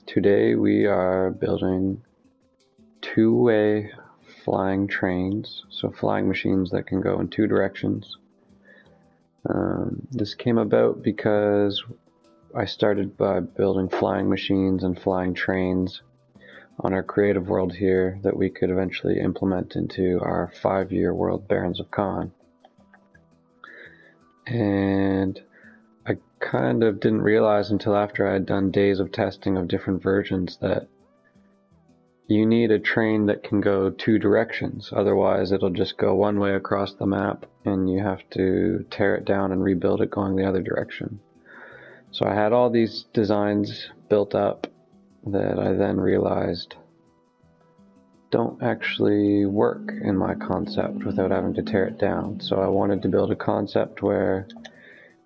Today we are building two-way flying trains, so flying machines that can go in two directions. This came about because I started by building flying machines and flying trains on our creative world here that we could eventually implement into our 5-year world, Barons of Kaaan. And I kind of didn't realize until after I had done days of testing of different versions that you need a train that can go two directions. Otherwise it'll just go one way across the map and you have to tear it down and rebuild it going the other direction. So I had all these designs built up that I then realized don't actually work in my concept without having to tear it down. So I wanted to build a concept where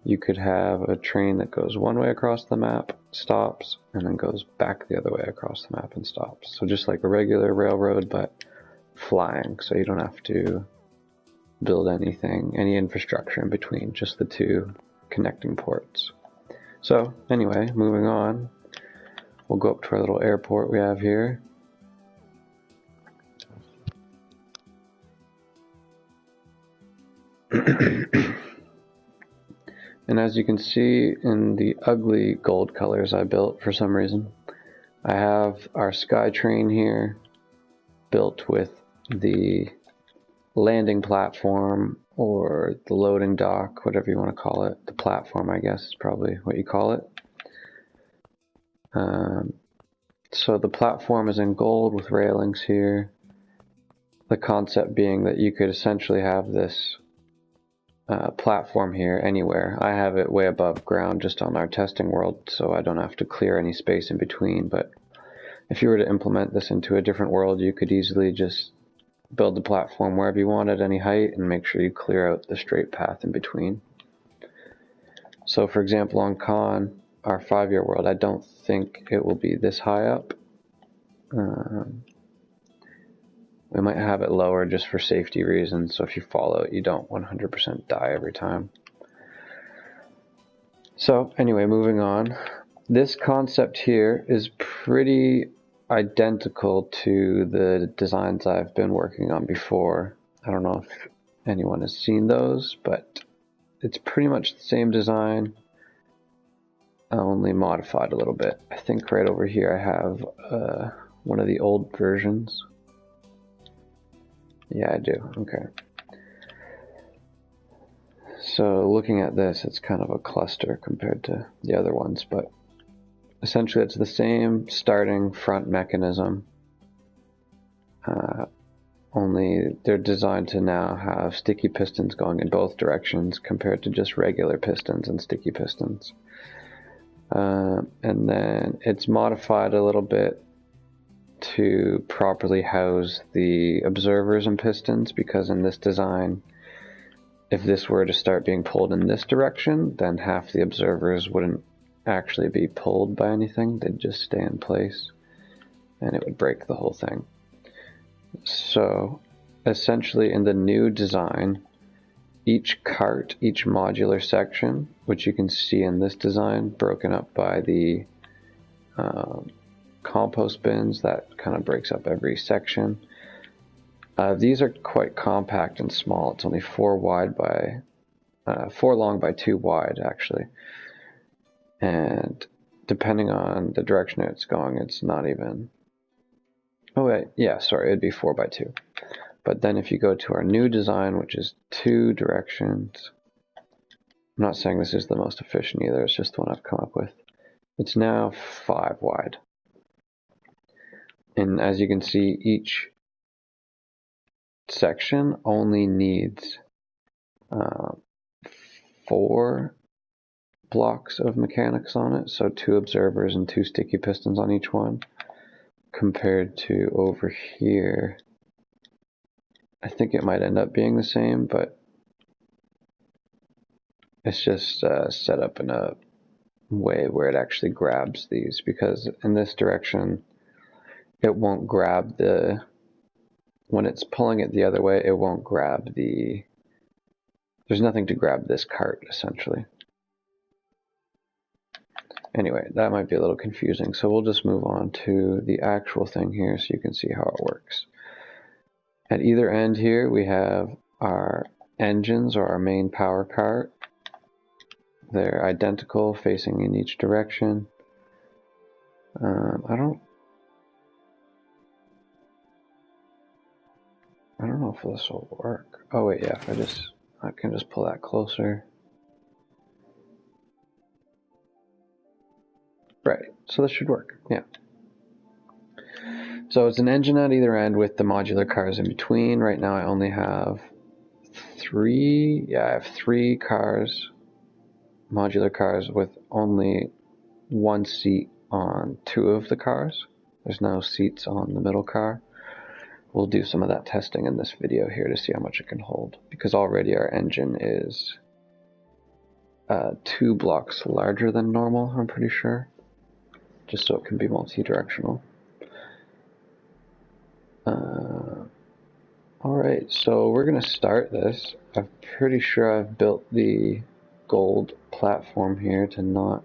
you could have a train that goes one way across the map, stops, and then goes back the other way across the map and stops. So just like a regular railroad, but flying, so you don't have to build anything, any infrastructure in between, just the two connecting ports. So anyway, moving on, we'll go up to our little airport we have here. And as you can see in the ugly gold colors I built for some reason, I have our sky train here built with the landing platform or the loading dock, whatever you want to call it. The platform, I guess, is probably what you call it. So the platform is in gold with railings here. The concept being that you could essentially have this platform here anywhere. I have it way above ground just on our testing world, so I don't have to clear any space in between. But if you were to implement this into a different world, you could easily just build the platform wherever you want at any height and make sure you clear out the straight path in between. So for example, on Kaaan, our 5-year world, I don't think it will be this high up. We might have it lower just for safety reasons, so if you fall out, you don't 100% die every time. So anyway, moving on. This concept here is pretty identical to the designs I've been working on before. I don't know if anyone has seen those, but it's pretty much the same design, only modified a little bit. I think right over here I have one of the old versions. Yeah, I do. Okay. So looking at this, it's kind of a cluster compared to the other ones, but essentially it's the same starting front mechanism, only they're designed to now have sticky pistons going in both directions compared to just regular pistons and sticky pistons. And then it's modified a little bit to properly house the observers and pistons, because in this design, if this were to start being pulled in this direction, then half the observers wouldn't actually be pulled by anything, they'd just stay in place and it would break the whole thing. So essentially in the new design, each cart, each modular section, which you can see in this design broken up by the compost bins, that kind of breaks up every section. These are quite compact and small. It's only 4 long by 2 wide actually, and depending on the direction it's going, it's not even, oh wait, yeah, sorry, it'd be 4 by 2. But then if you go to our new design, which is 2 directions, I'm not saying this is the most efficient either, it's just the one I've come up with, it's now 5 wide. And as you can see, each section only needs 4 blocks of mechanics on it, so 2 observers and 2 sticky pistons on each one, compared to over here. I think it might end up being the same, but it's just set up in a way where it actually grabs these, because in this direction it won't grab the, when it's pulling it the other way, it won't grab the, there's nothing to grab this cart essentially. Anyway, that might be a little confusing, so we'll just move on to the actual thing here so you can see how it works. At either end here, we have our engines, or our main power cart. They're identical, facing in each direction. I don't know if this will work. Oh wait, yeah, I can just pull that closer. Right, so this should work, yeah. So it's an engine at either end with the modular cars in between. Right now I only have I have three cars, modular cars, with only one seat on two of the cars. There's no seats on the middle car. We'll do some of that testing in this video here to see how much it can hold, because already our engine is 2 blocks larger than normal, I'm pretty sure, just so it can be multi-directional. Alright, so we're going to start this. I'm pretty sure I've built the gold platform here to not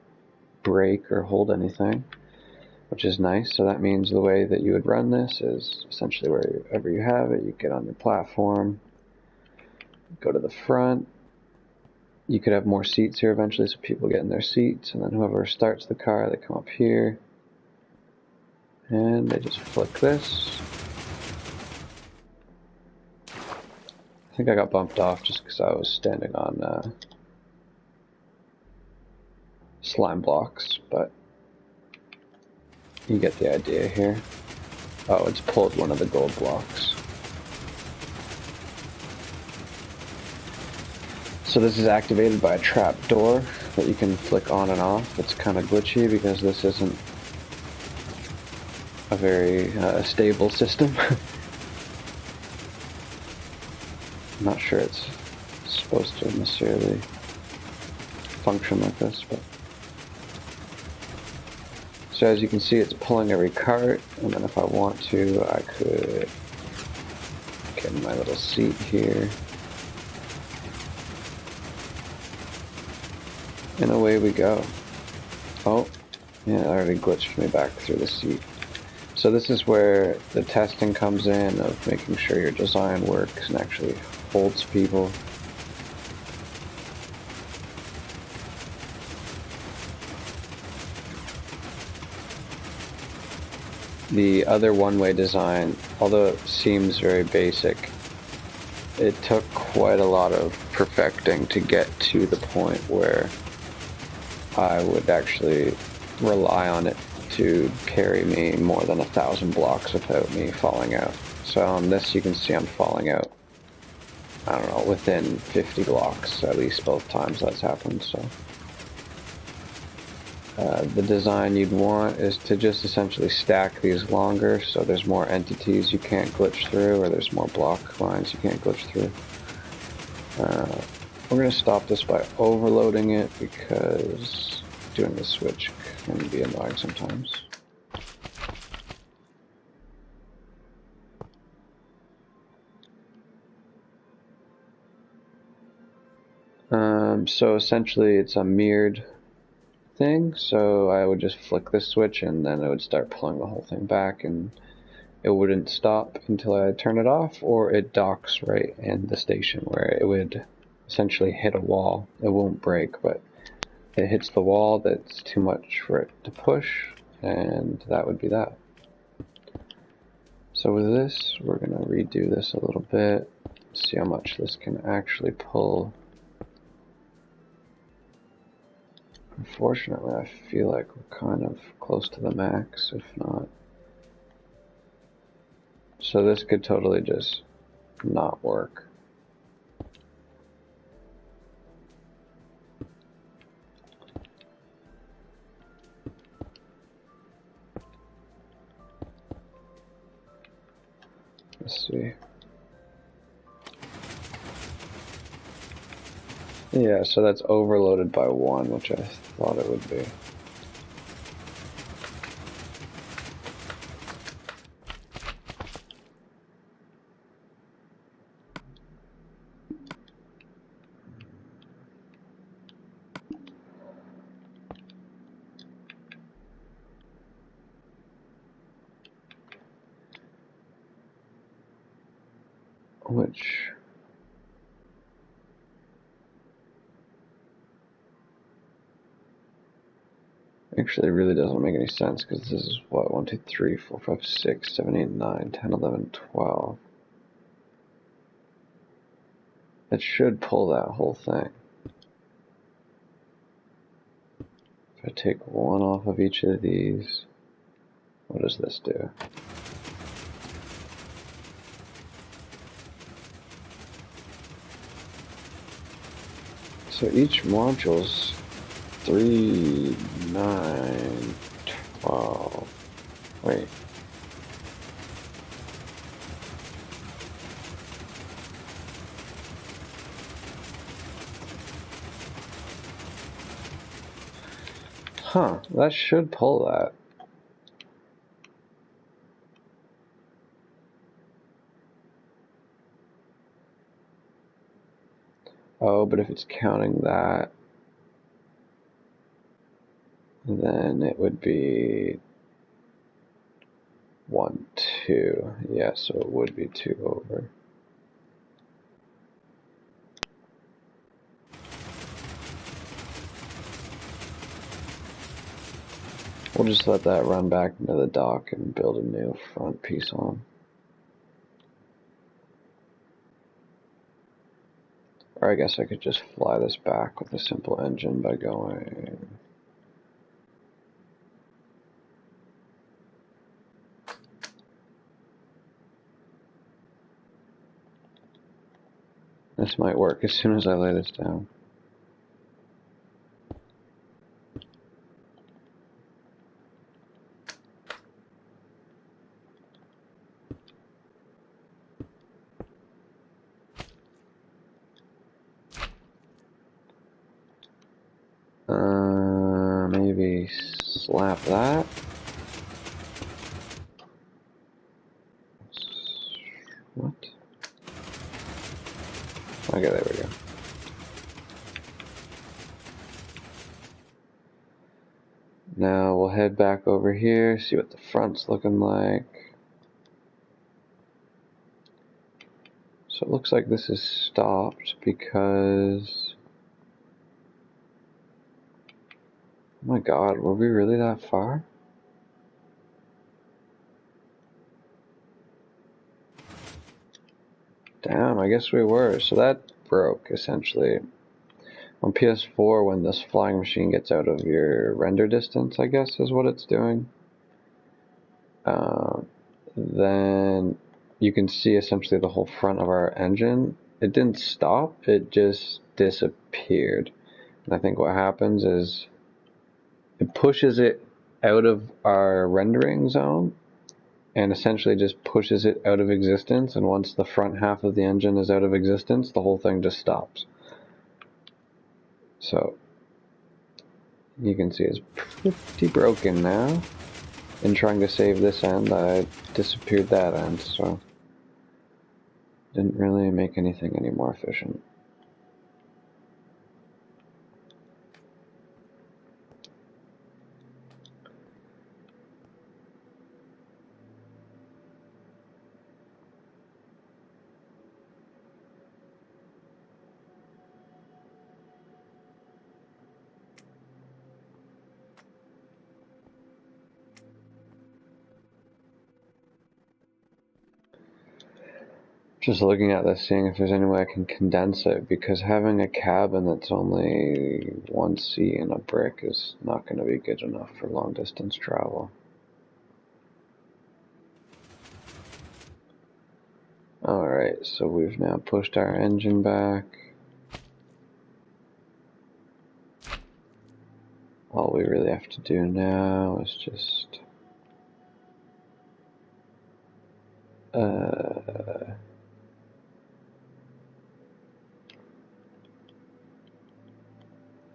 break or hold anything, which is nice. So that means the way that you would run this is essentially wherever you have it, you get on your platform, go to the front. You could have more seats here eventually, so people get in their seats, and then whoever starts the car, they come up here, and they just flick this. I think I got bumped off just because I was standing on slime blocks, but you get the idea here. Oh, it's pulled one of the gold blocks. So this is activated by a trap door that you can flick on and off. It's kind of glitchy because this isn't a very stable system. I'm not sure it's supposed to necessarily function like this, but so as you can see, it's pulling every cart, and then if I want to, I could get in my little seat here, and away we go. Oh, yeah, it already glitched me back through the seat. So this is where the testing comes in, of making sure your design works and actually holds people. The other one-way design, although it seems very basic, it took quite a lot of perfecting to get to the point where I would actually rely on it to carry me more than 1,000 blocks without me falling out. So on this you can see I'm falling out, I don't know, within 50 blocks at least both times that's happened. So the design you'd want is to just essentially stack these longer, so there's more entities you can't glitch through, or there's more block lines you can't glitch through. We're going to stop this by overloading it, because doing the switch can be annoying sometimes. So essentially it's a mirrored thing, so I would just flick this switch and then it would start pulling the whole thing back, and it wouldn't stop until I turn it off, or it docks right in the station where it would essentially hit a wall. It won't break, but it hits the wall that's too much for it to push, and that would be that. So with this, we're going to redo this a little bit, see how much this can actually pull. Unfortunately, I feel like we're kind of close to the max, if not. So this could totally just not work. Let's see. Yeah, so that's overloaded by 1, which I thought it would be. which actually really doesn't make any sense because this is what, 1, 2, 3, 4, 5, 6, 7, 8, 9, 10, 11, 12. It should pull that whole thing. If I take one off of each of these, what does this do? So each module's 3, 9, 12. Wait. Huh, that should pull that. Oh, but if it's counting that, then it would be 1, 2. Yeah, so it would be 2 over. We'll just let that run back into the dock and build a new front piece on. Or I guess I could just fly this back with a simple engine by going... This might work as soon as I lay this down. Maybe slap that. What? Okay, there we go. Now we'll head back over here, see what the front's looking like. So it looks like this is stopped because... Oh my god, were we really that far? Damn, I guess we were. So that broke, essentially. On PS4, when this flying machine gets out of your render distance, I guess is what it's doing, then you can see essentially the whole front of our engine. It didn't stop, it just disappeared. And I think what happens is it pushes it out of our rendering zone and essentially just pushes it out of existence, and once the front half of the engine is out of existence, the whole thing just stops. So you can see it's pretty broken now. In trying to save this end, I disappeared that end, so didn't really make anything any more efficient. Just looking at this, seeing if there's any way I can condense it, because having a cabin that's only 1 seat and a brick is not going to be good enough for long distance travel. Alright, so we've now pushed our engine back. All we really have to do now is just...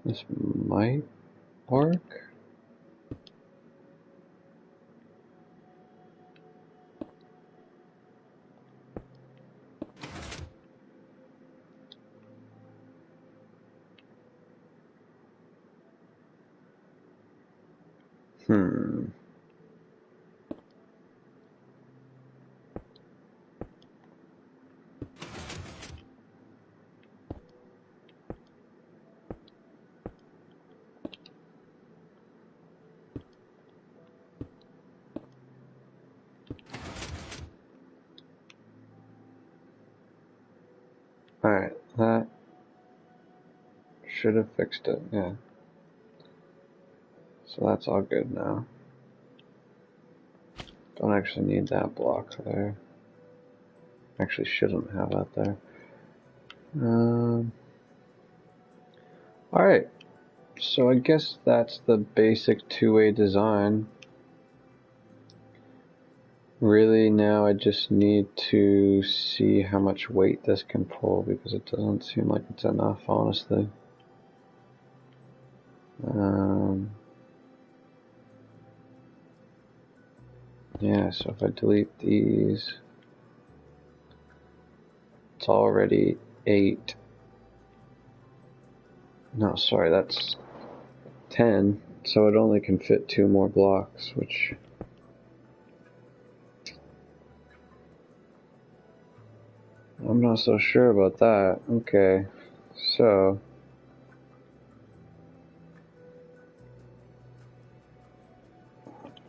this might work. Alright, that should have fixed it, yeah. So that's all good now. Don't actually need that block there. Actually shouldn't have that there. Alright, so I guess that's the basic two-way design. Really now I just need to see how much weight this can pull, because it doesn't seem like it's enough, honestly. Yeah, so if I delete these, it's already 8. No, sorry, that's 10, so it only can fit 2 more blocks, which... I'm not so sure about that. Okay, so...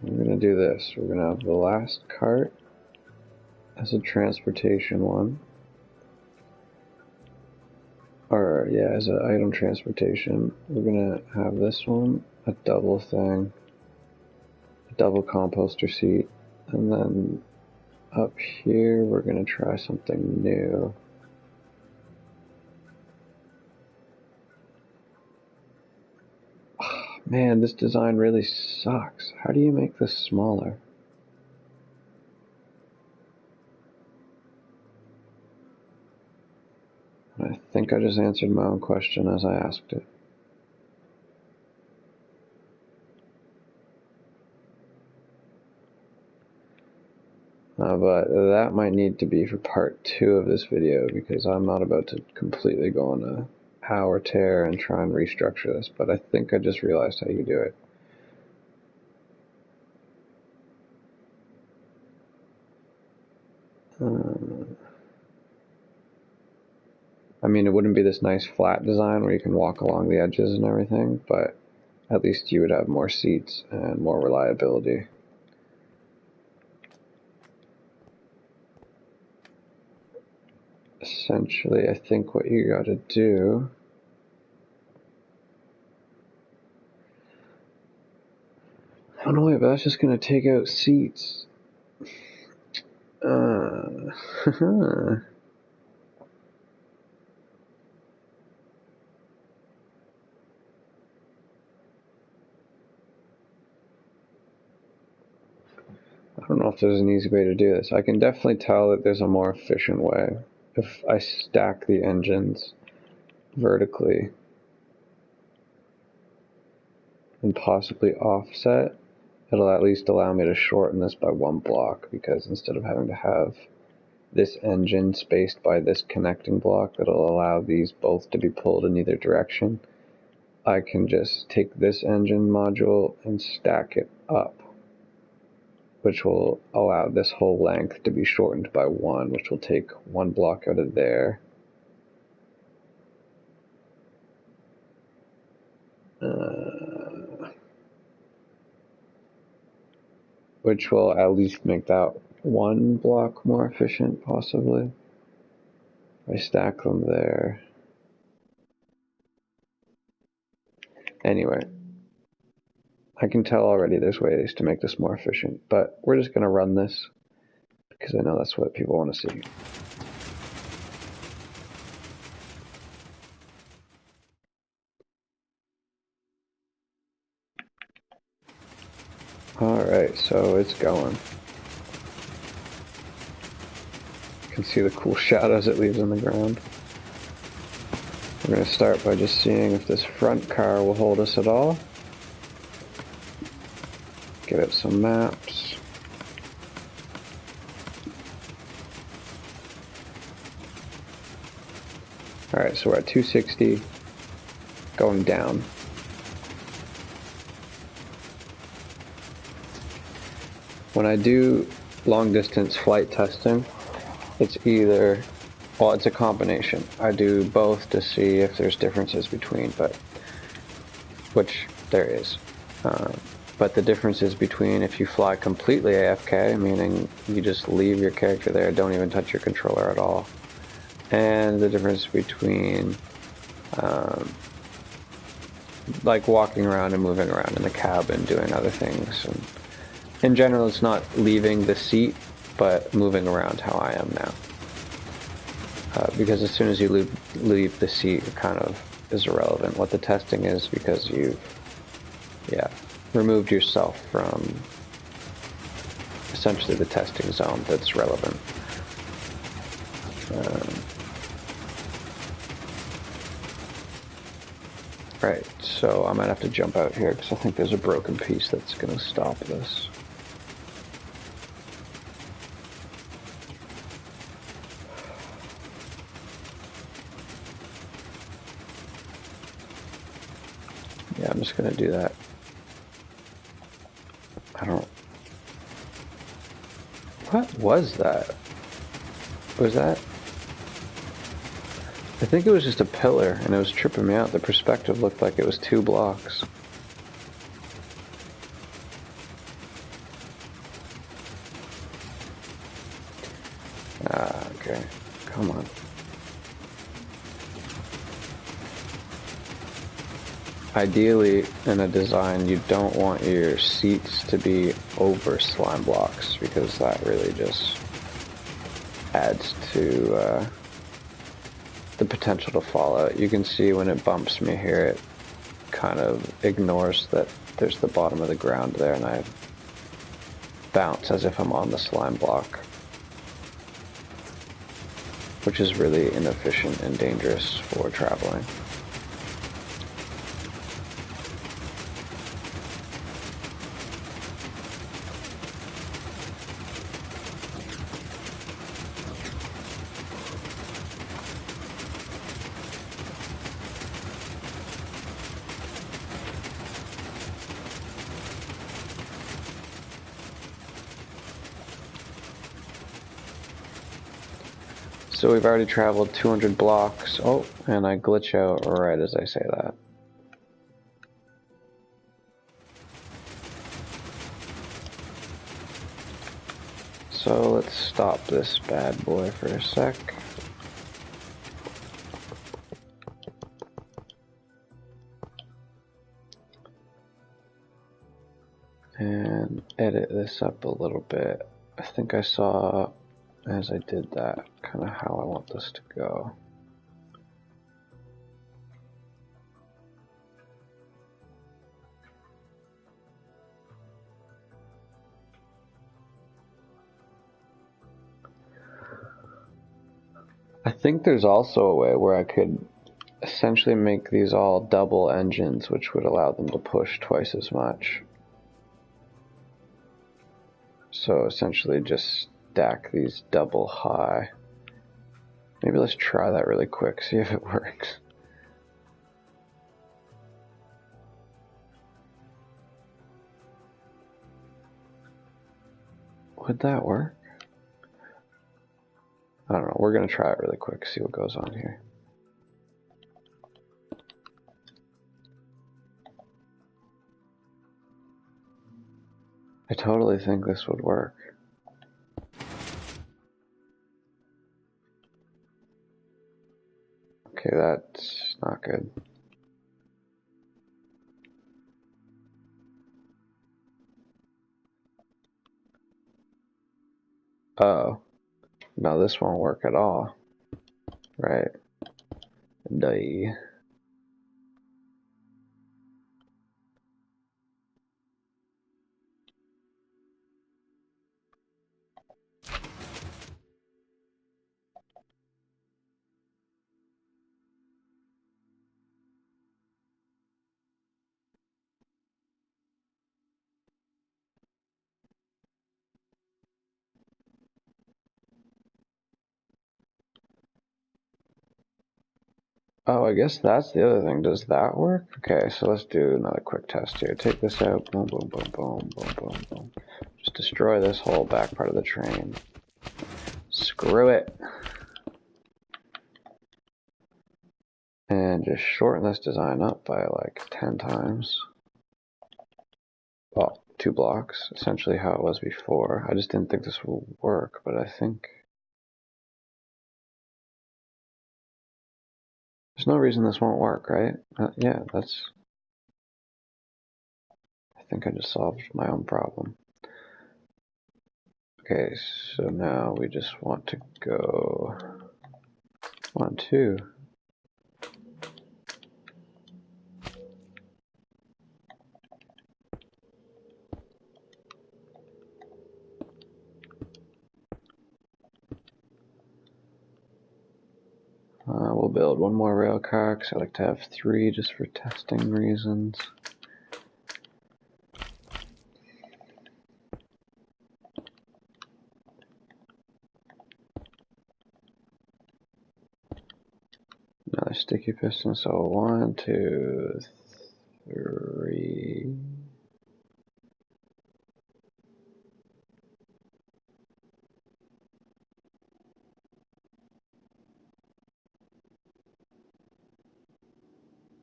we're gonna do this. We're gonna have the last cart as a transportation one. Or, yeah, as an item transportation. We're gonna have this one, a double thing, a double composter seat, and then up here we're gonna try something new. Oh, man, this design really sucks. How do you make this smaller? I think I just answered my own question as I asked it. But that might need to be for part 2 of this video, because I'm not about to completely go on a hour tear and try and restructure this, but I think I just realized how you do it. I mean, it wouldn't be this nice flat design where you can walk along the edges and everything, but at least you would have more seats and more reliability. Essentially, I think what you gotta do... Oh no, wait, but that's just gonna take out seats. I don't know if there's an easy way to do this. I can definitely tell that there's a more efficient way. If I stack the engines vertically and possibly offset, it'll at least allow me to shorten this by 1 block, because instead of having to have this engine spaced by this connecting block that'll allow these both to be pulled in either direction, I can just take this engine module and stack it up, which will allow this whole length to be shortened by 1, which will take 1 block out of there. Which will at least make that 1 block more efficient, possibly. If I stack them there. Anyway, I can tell already there's ways to make this more efficient, but we're just going to run this, because I know that's what people want to see. Alright, so it's going. You can see the cool shadows it leaves on the ground. We're going to start by just seeing if this front car will hold us at all. Get out some maps. Alright, so we're at 260, going down. When I do long distance flight testing, it's either, well, it's a combination. I do both to see if there's differences between, which there is. But the difference is between if you fly completely AFK, meaning you just leave your character there, don't even touch your controller at all, and the difference between like walking around and moving around in the cabin, doing other things. And in general, it's not leaving the seat, but moving around how I am now. Because as soon as you leave the seat, it kind of is irrelevant what the testing is, because you've, removed yourself from essentially the testing zone that's relevant. Right, so I might have to jump out here because I think there's a broken piece that's going to stop this. Yeah, I'm just going to do that. What was that? Was that? I think it was just a pillar, and it was tripping me out. The perspective looked like it was 2 blocks. Ah, okay. Come on. Ideally, in a design, you don't want your seats to be over slime blocks, because that really just adds to the potential to fall out. You can see when it bumps me here, it kind of ignores that there's the bottom of the ground there, and I bounce as if I'm on the slime block, which is really inefficient and dangerous for traveling. So we've already traveled 200 blocks. Oh, and I glitch out right as I say that. So let's stop this bad boy for a sec. And edit this up a little bit. I think I saw, as I did that, kind of how I want this to go. I think there's also a way where I could essentially make these all double engines, which would allow them to push twice as much. So essentially just stack these double high. Maybe let's try that really quick, see if it works. Would that work? I don't know, we're gonna try it really quick, see what goes on here. I totally think this would work. Okay, that's not good. Oh, no, this won't work at all. Right. Die. Oh, I guess that's the other thing. Does that work? Okay, so let's do another quick test here. Take this out. Boom, boom, boom, boom, boom, boom, boom. Just destroy this whole back part of the train. Screw it. And just shorten this design up by like 10 times. Well, 2 blocks, essentially how it was before. I just didn't think this would work, but I think There's no reason this won't work, right? Yeah, that's... I think I just solved my own problem. Okay, so now we just want to go 1, 2. We'll build one more rail car because I like to have 3 just for testing reasons. Another sticky piston, so 1, 2, 3.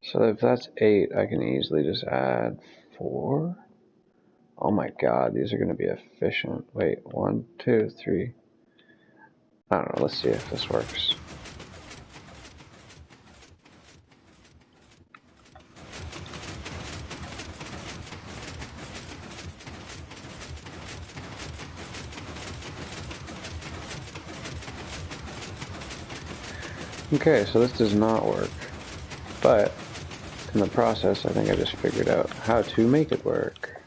So if that's 8, I can easily just add 4. Oh my god, these are going to be efficient. Wait, 1, 2, 3. I don't know, let's see if this works. Okay, so this does not work, but in the process I think I just figured out how to make it work.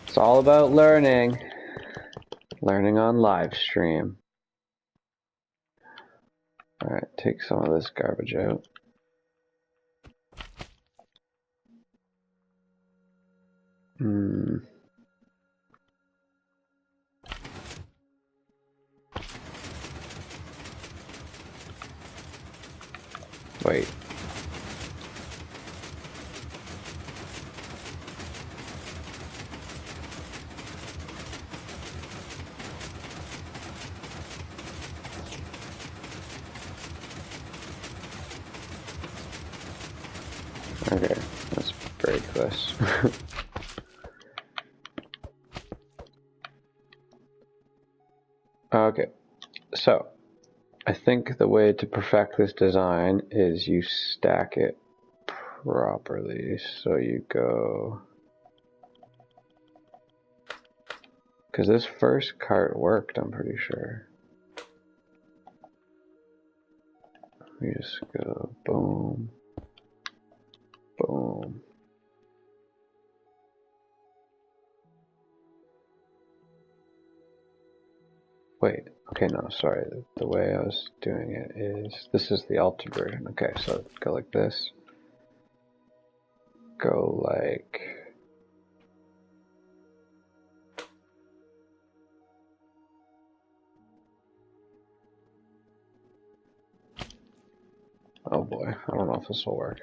It's all about learning. Learning on live stream. Alright, take some of this garbage out. Wait. Okay, let's break this. Okay, so I think the way to perfect this design is you stack it properly. So you go, because this first cart worked, I'm pretty sure. We just go boom, boom. Wait, okay, no, sorry. The way I was doing it is, this is the altered version. Okay, so go like this. Go like... Oh boy, I don't know if this will work.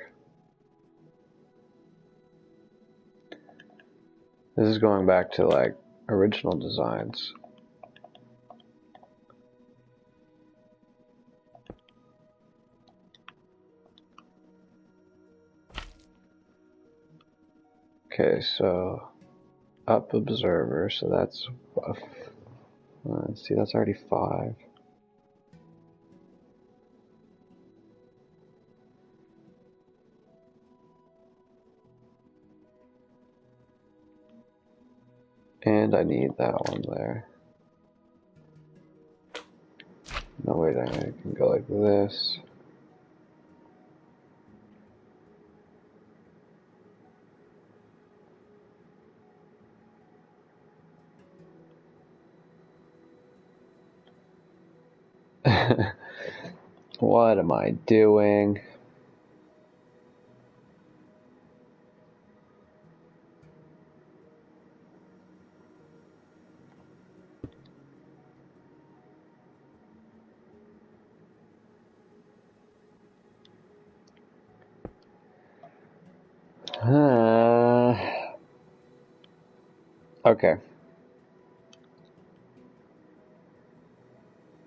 This is going back to like original designs. Okay, so up observer, so that's, see, that's already 5. And I need that one there. No, wait, I can go like this. What am I doing? Okay.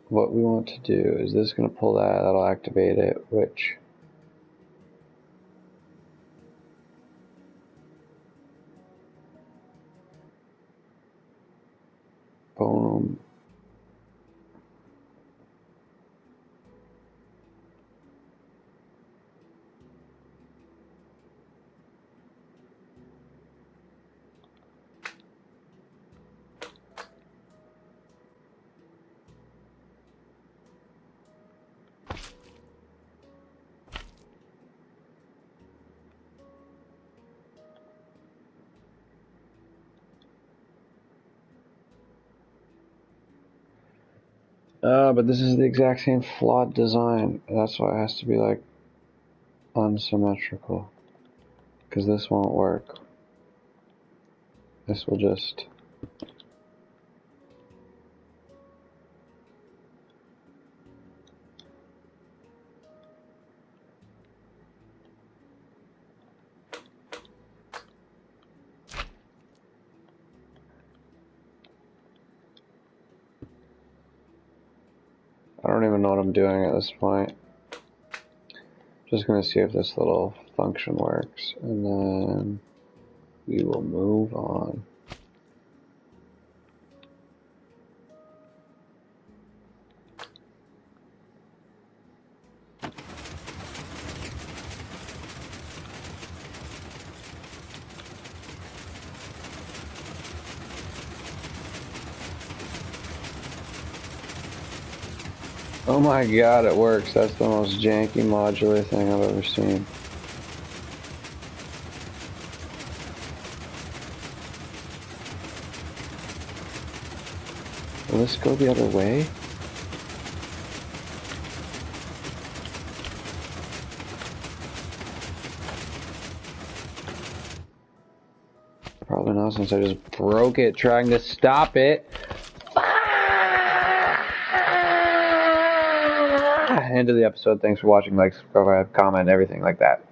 What we want to do is this is going to pull that, that'll activate it, which... Boom. But this is the exact same flawed design. That's why it has to be like unsymmetrical. Because this won't work. This will just... I don't even know what I'm doing at this point. Just gonna see if this little function works, and then we will move on. Oh my god, it works. That's the most janky modular thing I've ever seen. Will this go the other way? Probably not, since I just broke it trying to stop it. End of the episode. Thanks for watching. Like, subscribe, comment, everything like that.